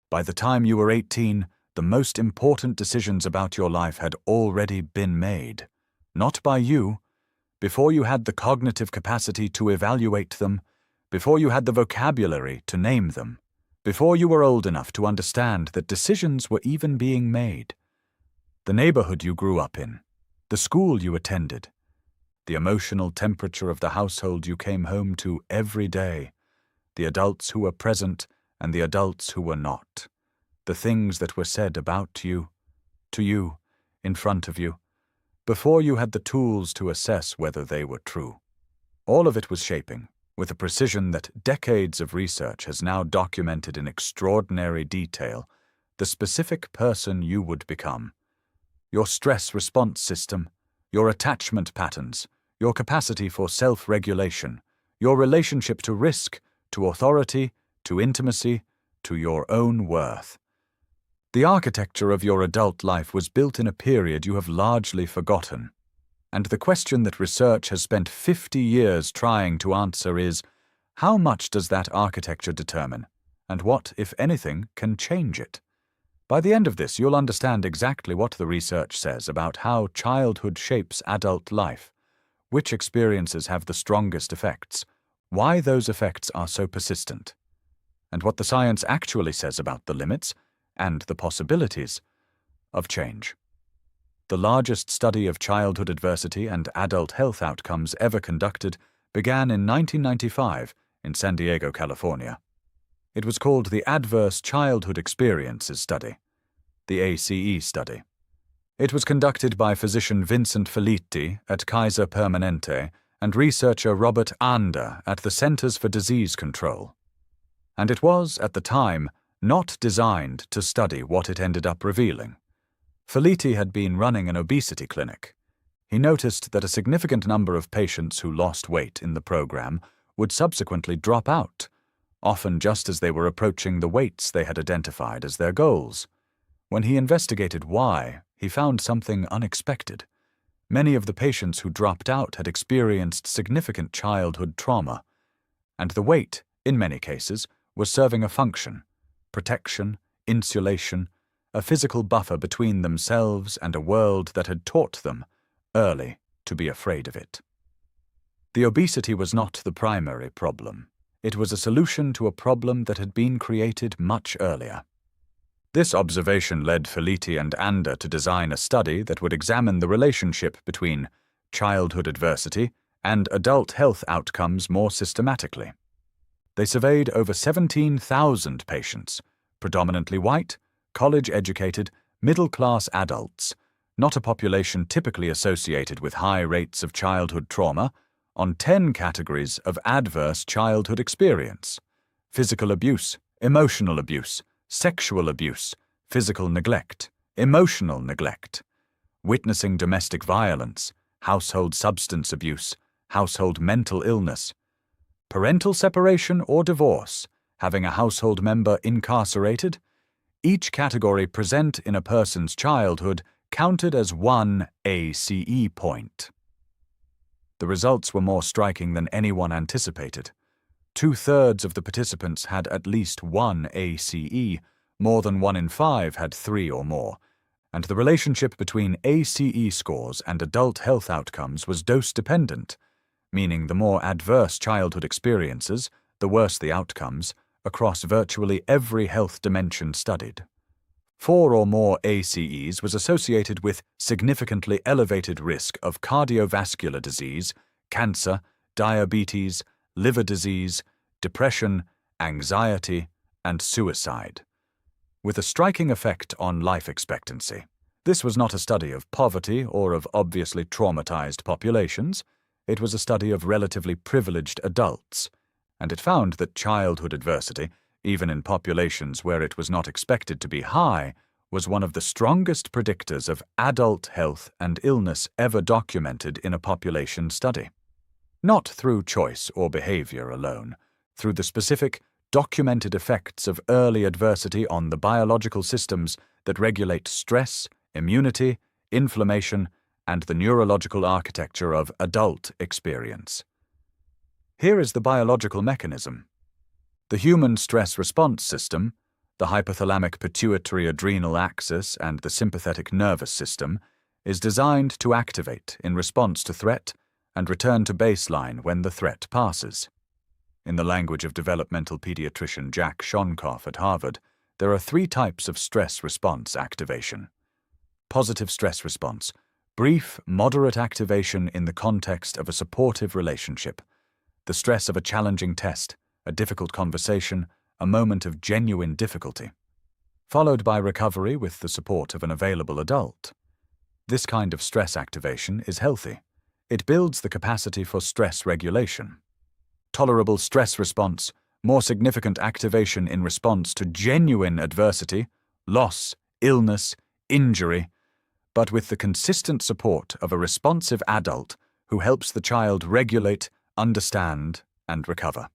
By the time you were 18, the most important decisions about your life had already been made. Not by you, before you had the cognitive capacity to evaluate them, before you had the vocabulary to name them, before you were old enough to understand that decisions were even being made. The neighborhood you grew up in, the school you attended, the emotional temperature of the household you came home to every day, the adults who were present and the adults who were not, the things that were said about you, to you, in front of you, before you had the tools to assess whether they were true. All of it was shaping, with a precision that decades of research has now documented in extraordinary detail, the specific person you would become. Your stress response system, your attachment patterns, your capacity for self-regulation, your relationship to risk, to authority, to intimacy, to your own worth. The architecture of your adult life was built in a period you have largely forgotten. And the question that research has spent 50 years trying to answer is, how much does that architecture determine, and what, if anything, can change it? By the end of this, you'll understand exactly what the research says about how childhood shapes adult life, which experiences have the strongest effects, why those effects are so persistent, and what the science actually says about the limits and the possibilities of change. The largest study of childhood adversity and adult health outcomes ever conducted began in 1995 in San Diego, California. It was called the Adverse Childhood Experiences Study, the ACE study. It was conducted by physician Vincent Felitti at Kaiser Permanente and researcher Robert Ander at the Centers for Disease Control. And it was, at the time, not designed to study what it ended up revealing. Felitti had been running an obesity clinic. He noticed that a significant number of patients who lost weight in the program would subsequently drop out, often just as they were approaching the weights they had identified as their goals. When he investigated why, he found something unexpected. Many of the patients who dropped out had experienced significant childhood trauma, and the weight, in many cases, was serving a function: protection, insulation, a physical buffer between themselves and a world that had taught them, early, to be afraid of it. The obesity was not the primary problem. It was a solution to a problem that had been created much earlier. This observation led Felitti and Ander to design a study that would examine the relationship between childhood adversity and adult health outcomes more systematically. They surveyed over 17,000 patients, predominantly white, college-educated, middle-class adults, not a population typically associated with high rates of childhood trauma, on 10 categories of adverse childhood experience: physical abuse, emotional abuse, sexual abuse, physical neglect, emotional neglect, witnessing domestic violence, household substance abuse, household mental illness, parental separation or divorce, having a household member incarcerated. Each category present in a person's childhood counted as one ACE point. The results were more striking than anyone anticipated. 2/3 of the participants had at least one ACE, more than 1 in 5 had 3 or more, and the relationship between ACE scores and adult health outcomes was dose-dependent, meaning the more adverse childhood experiences, the worse the outcomes, across virtually every health dimension studied. 4 or more ACEs was associated with significantly elevated risk of cardiovascular disease, cancer, diabetes, liver disease, depression, anxiety, and suicide, with a striking effect on life expectancy. This was not a study of poverty or of obviously traumatized populations. It was a study of relatively privileged adults, and it found that childhood adversity, even in populations where it was not expected to be high, was one of the strongest predictors of adult health and illness ever documented in a population study. Not through choice or behavior alone, through the specific, documented effects of early adversity on the biological systems that regulate stress, immunity, inflammation, and the neurological architecture of adult experience. Here is the biological mechanism. The human stress response system, the hypothalamic pituitary adrenal axis and the sympathetic nervous system, is designed to activate in response to threat and return to baseline when the threat passes. In the language of developmental pediatrician Jack Shonkoff at Harvard, there are 3 types of stress response activation. Positive stress response: brief, moderate activation in the context of a supportive relationship. The stress of a challenging test, a difficult conversation, a moment of genuine difficulty. Followed by recovery with the support of an available adult. This kind of stress activation is healthy. It builds the capacity for stress regulation. Tolerable stress response: more significant activation in response to genuine adversity, loss, illness, injury, but with the consistent support of a responsive adult who helps the child regulate, understand, and recover.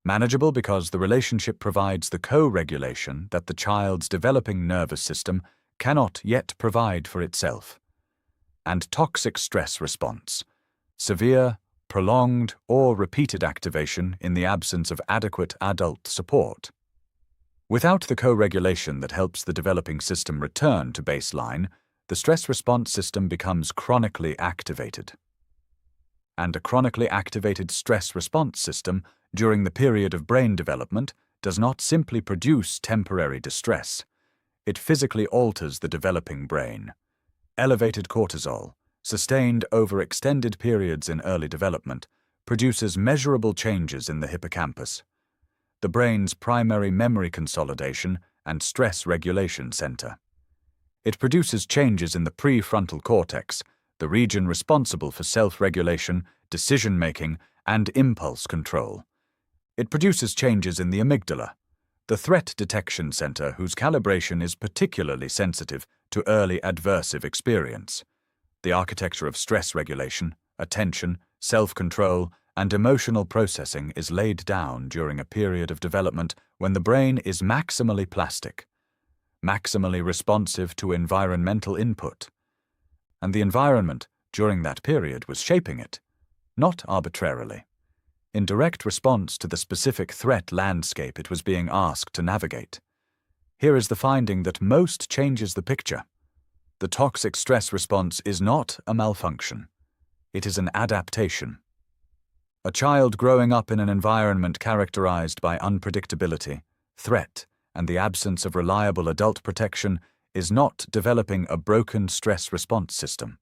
Manageable because the relationship provides the co-regulation that the child's developing nervous system cannot yet provide for itself. And toxic stress response: severe, prolonged, or repeated activation in the absence of adequate adult support. Without the co-regulation that helps the developing system return to baseline, the stress response system becomes chronically activated. And a chronically activated stress response system during the period of brain development does not simply produce temporary distress. It physically alters the developing brain. Elevated cortisol, sustained over extended periods in early development, produces measurable changes in the hippocampus, the brain's primary memory consolidation and stress regulation center. It produces changes in the prefrontal cortex, the region responsible for self-regulation, decision-making, and impulse control. It produces changes in the amygdala, the threat detection center whose calibration is particularly sensitive to early adversive experience. The architecture of stress regulation, attention, self-control, and emotional processing is laid down during a period of development when the brain is maximally plastic, maximally responsive to environmental input. And the environment during that period was shaping it, not arbitrarily, in direct response to the specific threat landscape it was being asked to navigate. Here is the finding that most changes the picture. The toxic stress response is not a malfunction. It is an adaptation. A child growing up in an environment characterized by unpredictability, threat, and the absence of reliable adult protection is not developing a broken stress response system.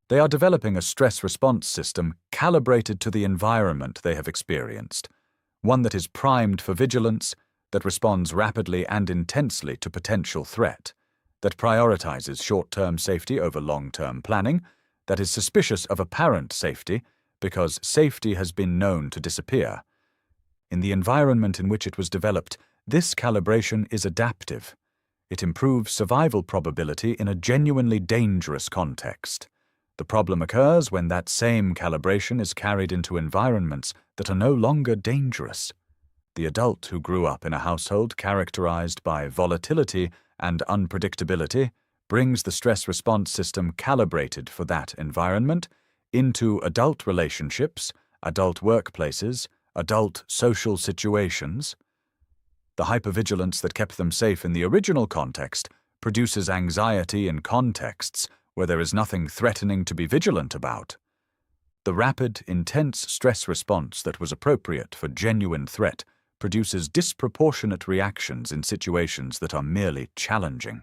They are developing a stress response system calibrated to the environment they have experienced, one that is primed for vigilance, that responds rapidly and intensely to potential threat, that prioritizes short-term safety over long-term planning, that is suspicious of apparent safety because safety has been known to disappear. In the environment in which it was developed, this calibration is adaptive. It improves survival probability in a genuinely dangerous context. The problem occurs when that same calibration is carried into environments that are no longer dangerous. The adult who grew up in a household characterized by volatility and unpredictability brings the stress response system calibrated for that environment into adult relationships, adult workplaces, adult social situations. The hypervigilance that kept them safe in the original context produces anxiety in contexts where there is nothing threatening to be vigilant about. The rapid, intense stress response that was appropriate for genuine threat produces disproportionate reactions in situations that are merely challenging.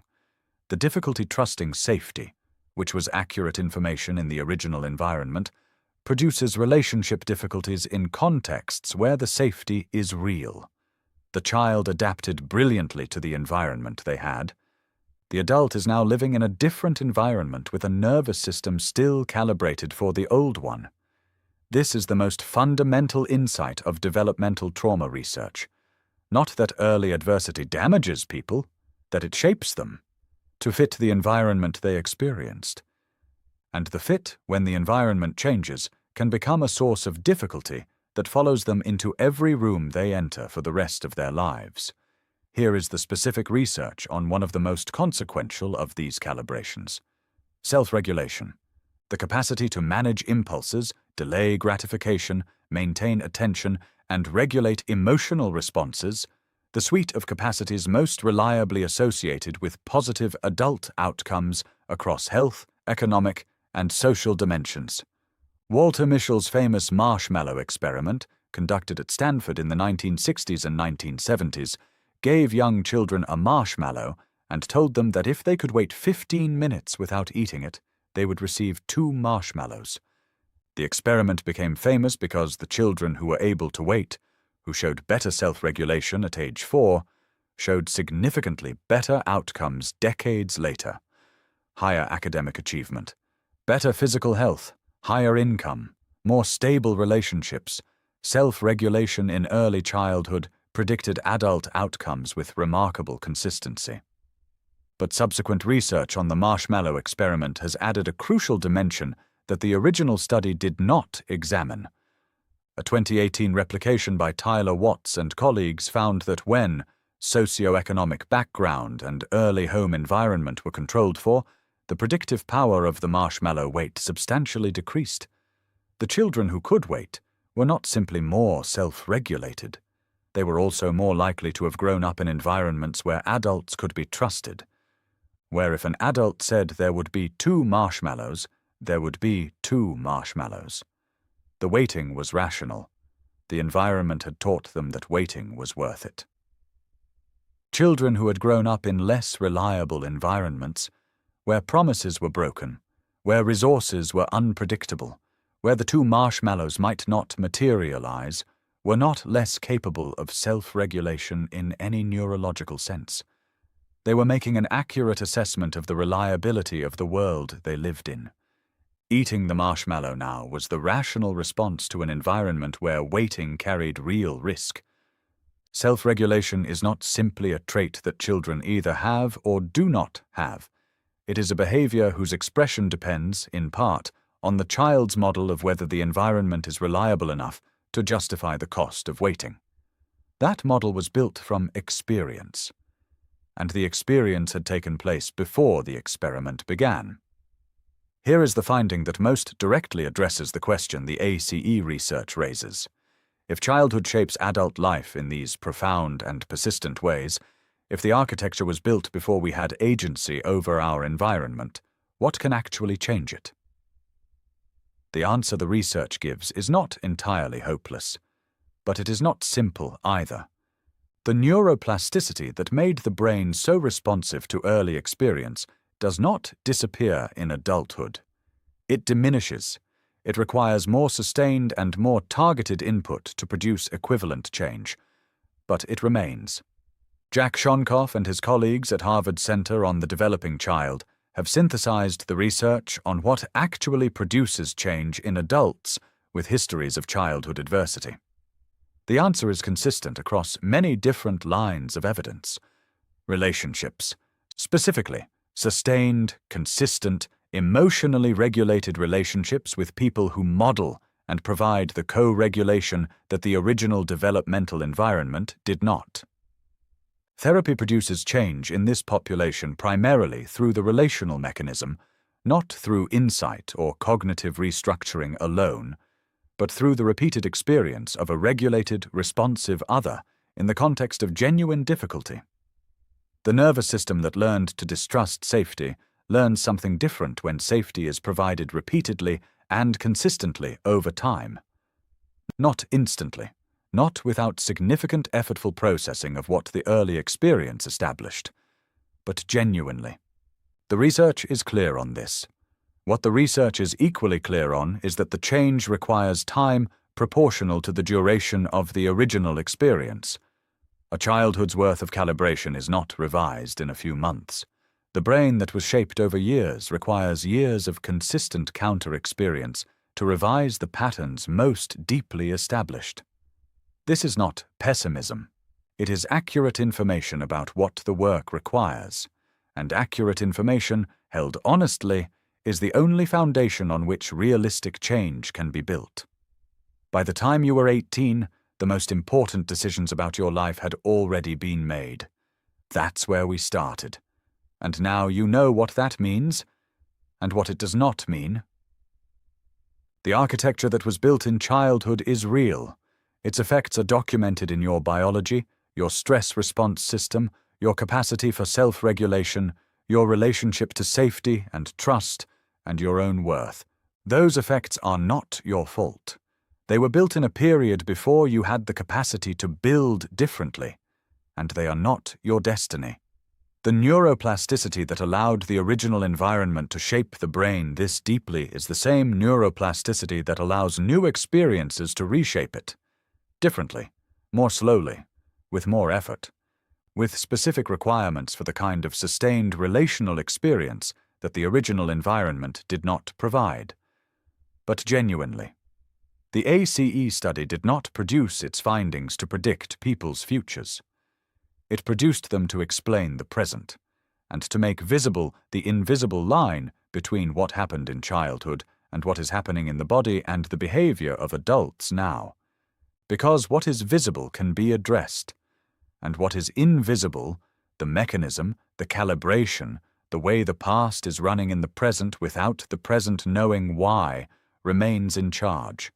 The difficulty trusting safety, which was accurate information in the original environment, produces relationship difficulties in contexts where the safety is real. The child adapted brilliantly to the environment they had. The adult is now living in a different environment with a nervous system still calibrated for the old one. This is the most fundamental insight of developmental trauma research. Not that early adversity damages people, that it shapes them to fit the environment they experienced. And the fit, when the environment changes, can become a source of difficulty that follows them into every room they enter for the rest of their lives. Here is the specific research on one of the most consequential of these calibrations: self-regulation. The capacity to manage impulses, delay gratification, maintain attention, and regulate emotional responses the suite of capacities most reliably associated with positive adult outcomes across health, economic, and social dimensions. Walter Mischel's famous marshmallow experiment, conducted at Stanford in the 1960s and 1970s, gave young children a marshmallow and told them that if they could wait 15 minutes without eating it, they would receive 2 marshmallows. The experiment became famous because the children who were able to wait, who showed better self-regulation at age 4, showed significantly better outcomes decades later. Higher academic achievement, better physical health, higher income, more stable relationships, self-regulation in early childhood predicted adult outcomes with remarkable consistency. But subsequent research on the marshmallow experiment has added a crucial dimension that the original study did not examine. A 2018 replication by Tyler Watts and colleagues found that when socioeconomic background and early home environment were controlled for, the predictive power of the marshmallow weight substantially decreased. The children who could wait were not simply more self-regulated. They were also more likely to have grown up in environments where adults could be trusted, where if an adult said there would be 2 marshmallows, there would be 2 marshmallows. The waiting was rational. The environment had taught them that waiting was worth it. Children who had grown up in less reliable environments, where promises were broken, where resources were unpredictable, where the 2 marshmallows might not materialize, were not less capable of self-regulation in any neurological sense. They were making an accurate assessment of the reliability of the world they lived in. Eating the marshmallow now was the rational response to an environment where waiting carried real risk. Self-regulation is not simply a trait that children either have or do not have. It is a behavior whose expression depends, in part, on the child's model of whether the environment is reliable enough to justify the cost of waiting. That model was built from experience, and the experience had taken place before the experiment began. Here is the finding that most directly addresses the question the ACE research raises. If childhood shapes adult life in these profound and persistent ways, if the architecture was built before we had agency over our environment, what can actually change it? The answer the research gives is not entirely hopeless, but it is not simple either. The neuroplasticity that made the brain so responsive to early experience does not disappear in adulthood. It diminishes. It requires more sustained and more targeted input to produce equivalent change, but it remains. Jack Shonkoff and his colleagues at Harvard Center on the Developing Child have synthesized the research on what actually produces change in adults with histories of childhood adversity. The answer is consistent across many different lines of evidence. Relationships, specifically, sustained, consistent, emotionally regulated relationships with people who model and provide the co-regulation that the original developmental environment did not. Therapy produces change in this population primarily through the relational mechanism, not through insight or cognitive restructuring alone, but through the repeated experience of a regulated, responsive other in the context of genuine difficulty. The nervous system that learned to distrust safety learns something different when safety is provided repeatedly and consistently over time. Not instantly, not without significant effortful processing of what the early experience established, but genuinely. The research is clear on this. What the research is equally clear on is that the change requires time proportional to the duration of the original experience. A childhood's worth of calibration is not revised in a few months. The brain that was shaped over years requires years of consistent counter-experience to revise the patterns most deeply established. This is not pessimism. It is accurate information about what the work requires, and accurate information, held honestly, is the only foundation on which realistic change can be built. By the time you were 18, the most important decisions about your life had already been made. That's where we started. And now you know what that means, and what it does not mean. The architecture that was built in childhood is real. Its effects are documented in your biology, your stress response system, your capacity for self-regulation, your relationship to safety and trust, and your own worth. Those effects are not your fault. They were built in a period before you had the capacity to build differently, and they are not your destiny. The neuroplasticity that allowed the original environment to shape the brain this deeply is the same neuroplasticity that allows new experiences to reshape it. Differently, more slowly, with more effort, with specific requirements for the kind of sustained relational experience that the original environment did not provide. But genuinely, the ACE study did not produce its findings to predict people's futures. It produced them to explain the present, and to make visible the invisible line between what happened in childhood and what is happening in the body and the behavior of adults now. Because what is visible can be addressed, and what is invisible, the mechanism, the calibration, the way the past is running in the present without the present knowing why, remains in charge.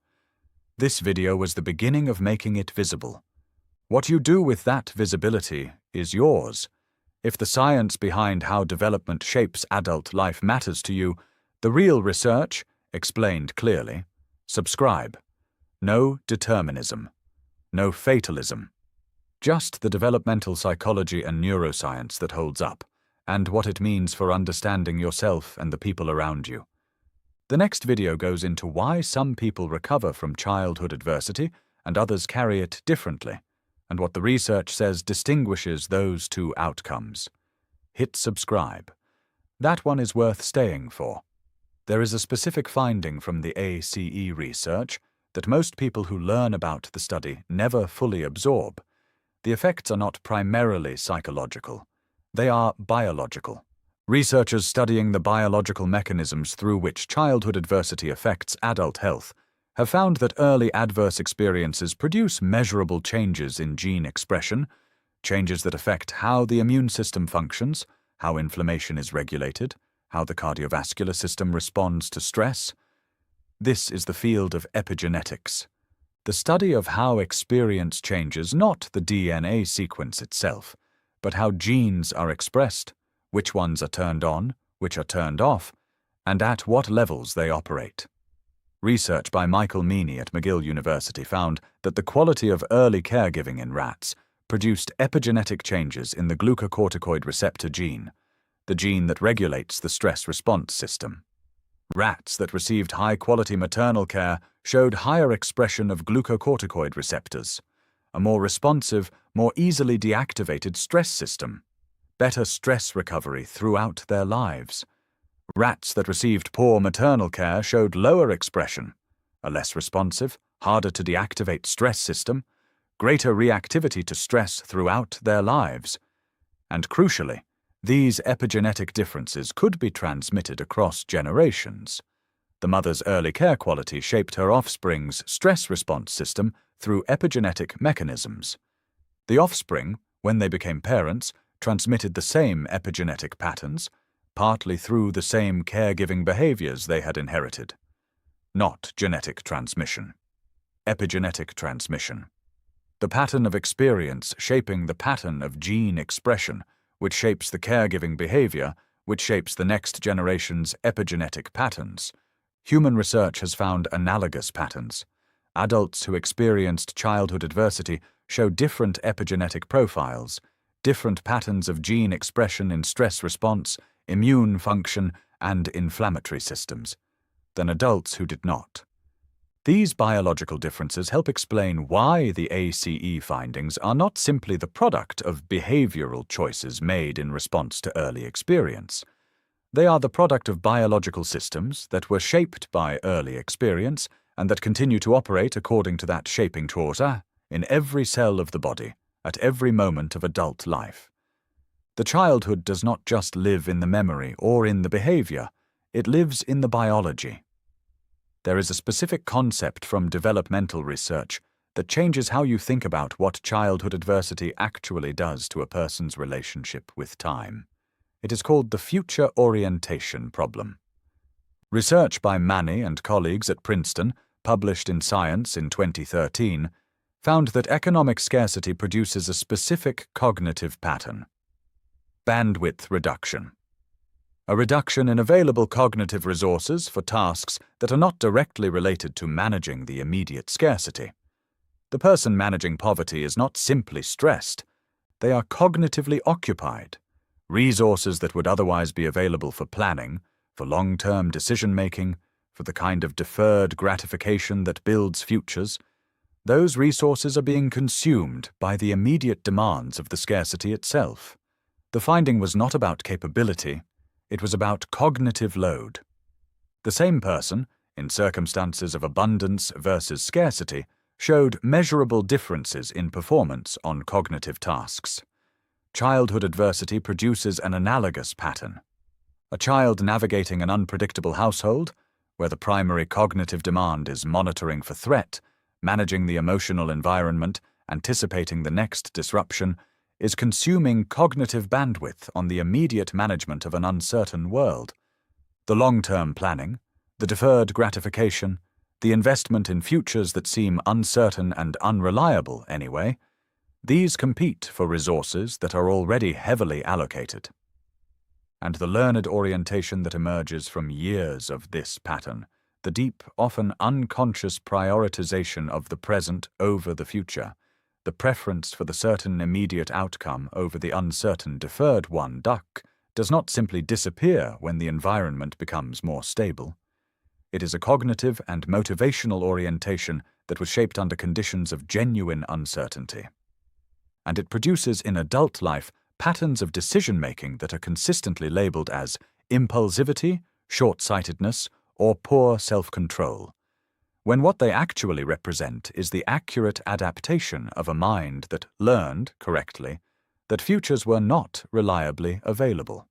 This video was the beginning of making it visible. What you do with that visibility is yours. If the science behind how development shapes adult life matters to you, the real research, explained clearly, subscribe. No determinism. No fatalism. Just the developmental psychology and neuroscience that holds up, and what it means for understanding yourself and the people around you. The next video goes into why some people recover from childhood adversity and others carry it differently, and what the research says distinguishes those two outcomes. Hit subscribe. That one is worth staying for. There is a specific finding from the ACE research that most people who learn about the study never fully absorb. The effects are not primarily psychological. They are biological. Researchers studying the biological mechanisms through which childhood adversity affects adult health have found that early adverse experiences produce measurable changes in gene expression, changes that affect how the immune system functions, how inflammation is regulated, how the cardiovascular system responds to stress. This is the field of epigenetics, the study of how experience changes not the DNA sequence itself, but how genes are expressed, which ones are turned on, which are turned off, and at what levels they operate. Research by Michael Meany at McGill University found that the quality of early caregiving in rats produced epigenetic changes in the glucocorticoid receptor gene, the gene that regulates the stress response system. Rats that received high-quality maternal care showed higher expression of glucocorticoid receptors, a more responsive, more easily deactivated stress system, better stress recovery throughout their lives. Rats that received poor maternal care showed lower expression, a less responsive, harder to deactivate stress system, greater reactivity to stress throughout their lives. And crucially, these epigenetic differences could be transmitted across generations. The mother's early care quality shaped her offspring's stress response system through epigenetic mechanisms. The offspring, when they became parents, transmitted the same epigenetic patterns, partly through the same caregiving behaviors they had inherited. Not genetic transmission. Epigenetic transmission. The pattern of experience shaping the pattern of gene expression, which shapes the caregiving behavior, which shapes the next generation's epigenetic patterns. Human research has found analogous patterns. Adults who experienced childhood adversity show different epigenetic profiles, different patterns of gene expression in stress response, immune function, and inflammatory systems, than adults who did not. These biological differences help explain why the ACE findings are not simply the product of behavioral choices made in response to early experience. They are the product of biological systems that were shaped by early experience and that continue to operate according to that shaping choice in every cell of the body, at every moment of adult life. The childhood does not just live in the memory or in the behavior, it lives in the biology. There is a specific concept from developmental research that changes how you think about what childhood adversity actually does to a person's relationship with time. It is called the future orientation problem. Research by Manny and colleagues at Princeton, published in Science in 2013, found that economic scarcity produces a specific cognitive pattern: bandwidth reduction. A reduction in available cognitive resources for tasks that are not directly related to managing the immediate scarcity. The person managing poverty is not simply stressed. They are cognitively occupied. Resources that would otherwise be available for planning, for long-term decision-making, for the kind of deferred gratification that builds futures, those resources are being consumed by the immediate demands of the scarcity itself. The finding was not about capability, it was about cognitive load. The same person, in circumstances of abundance versus scarcity, showed measurable differences in performance on cognitive tasks. Childhood adversity produces an analogous pattern. A child navigating an unpredictable household, where the primary cognitive demand is monitoring for threat, managing the emotional environment, anticipating the next disruption, is consuming cognitive bandwidth on the immediate management of an uncertain world. The long-term planning, the deferred gratification, the investment in futures that seem uncertain and unreliable anyway, these compete for resources that are already heavily allocated. And the learned orientation that emerges from years of this pattern, the deep, often unconscious prioritization of the present over the future, the preference for the certain immediate outcome over the uncertain deferred one, does not simply disappear when the environment becomes more stable. It is a cognitive and motivational orientation that was shaped under conditions of genuine uncertainty. And it produces in adult life patterns of decision-making that are consistently labeled as impulsivity, short-sightedness, or poor self-control, when what they actually represent is the accurate adaptation of a mind that learned, correctly, that futures were not reliably available.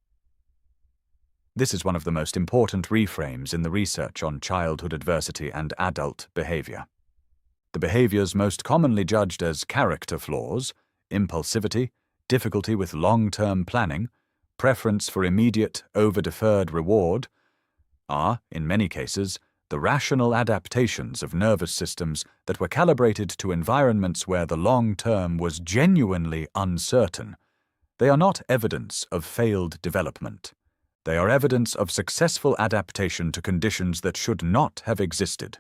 This is one of the most important reframes in the research on childhood adversity and adult behavior. The behaviors most commonly judged as character flaws, impulsivity, difficulty with long-term planning, preference for immediate over-deferred reward, are, in many cases, the rational adaptations of nervous systems that were calibrated to environments where the long term was genuinely uncertain. They are not evidence of failed development. They are evidence of successful adaptation to conditions that should not have existed.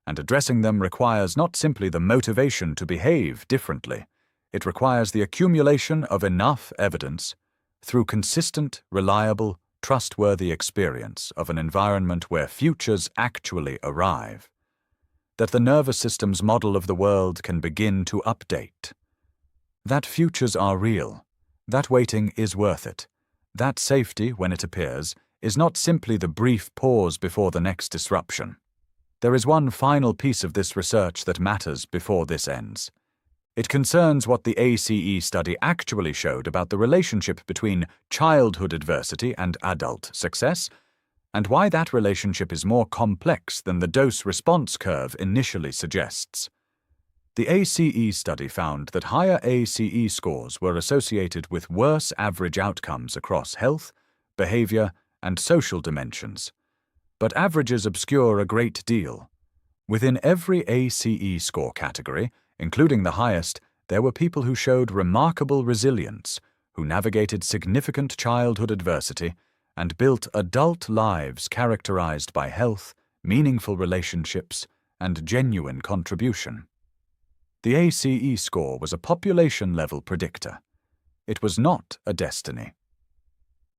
And addressing them requires not simply the motivation to behave differently. It requires the accumulation of enough evidence through consistent, reliable, trustworthy experience of an environment where futures actually arrive, that the nervous system's model of the world can begin to update. That futures are real, that waiting is worth it, that safety, when it appears, is not simply the brief pause before the next disruption. There is one final piece of this research that matters before this ends. It concerns what the ACE study actually showed about the relationship between childhood adversity and adult success, and why that relationship is more complex than the dose-response curve initially suggests. The ACE study found that higher ACE scores were associated with worse average outcomes across health, behavior, and social dimensions. But averages obscure a great deal. Within every ACE score category, including the highest, there were people who showed remarkable resilience, who navigated significant childhood adversity, and built adult lives characterized by health, meaningful relationships, and genuine contribution. The ACE score was a population-level predictor. It was not a destiny.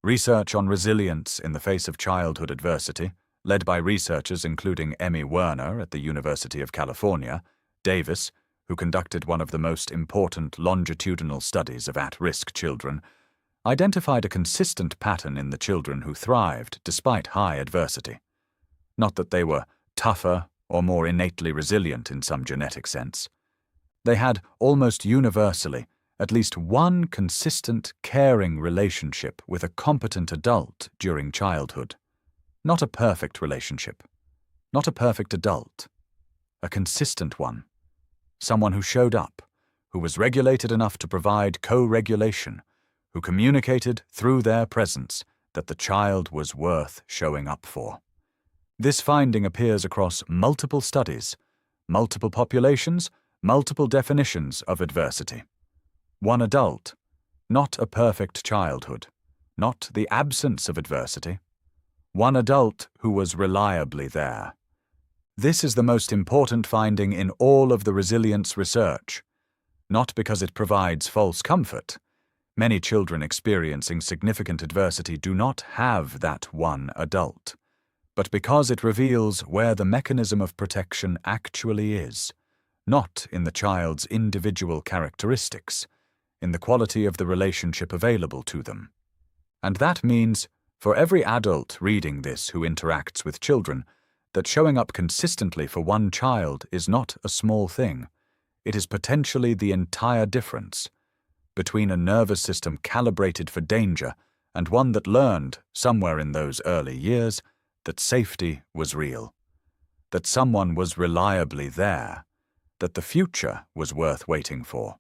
Research on resilience in the face of childhood adversity, led by researchers including Emmy Werner at the University of California, Davis, who conducted one of the most important longitudinal studies of at-risk children, identified a consistent pattern in the children who thrived despite high adversity. Not that they were tougher or more innately resilient in some genetic sense. They had, almost universally, at least one consistent, caring relationship with a competent adult during childhood. Not a perfect relationship, not a perfect adult, a consistent one. Someone who showed up, who was regulated enough to provide co-regulation, who communicated through their presence that the child was worth showing up for. This finding appears across multiple studies, multiple populations, multiple definitions of adversity. One adult, not a perfect childhood, not the absence of adversity. One adult who was reliably there. This is the most important finding in all of the resilience research, not because it provides false comfort. Many children experiencing significant adversity do not have that one adult, but because it reveals where the mechanism of protection actually is, not in the child's individual characteristics, in the quality of the relationship available to them. And that means, for every adult reading this who interacts with children, that showing up consistently for one child is not a small thing. It is potentially the entire difference between a nervous system calibrated for danger and one that learned, somewhere in those early years, that safety was real, that someone was reliably there, that the future was worth waiting for.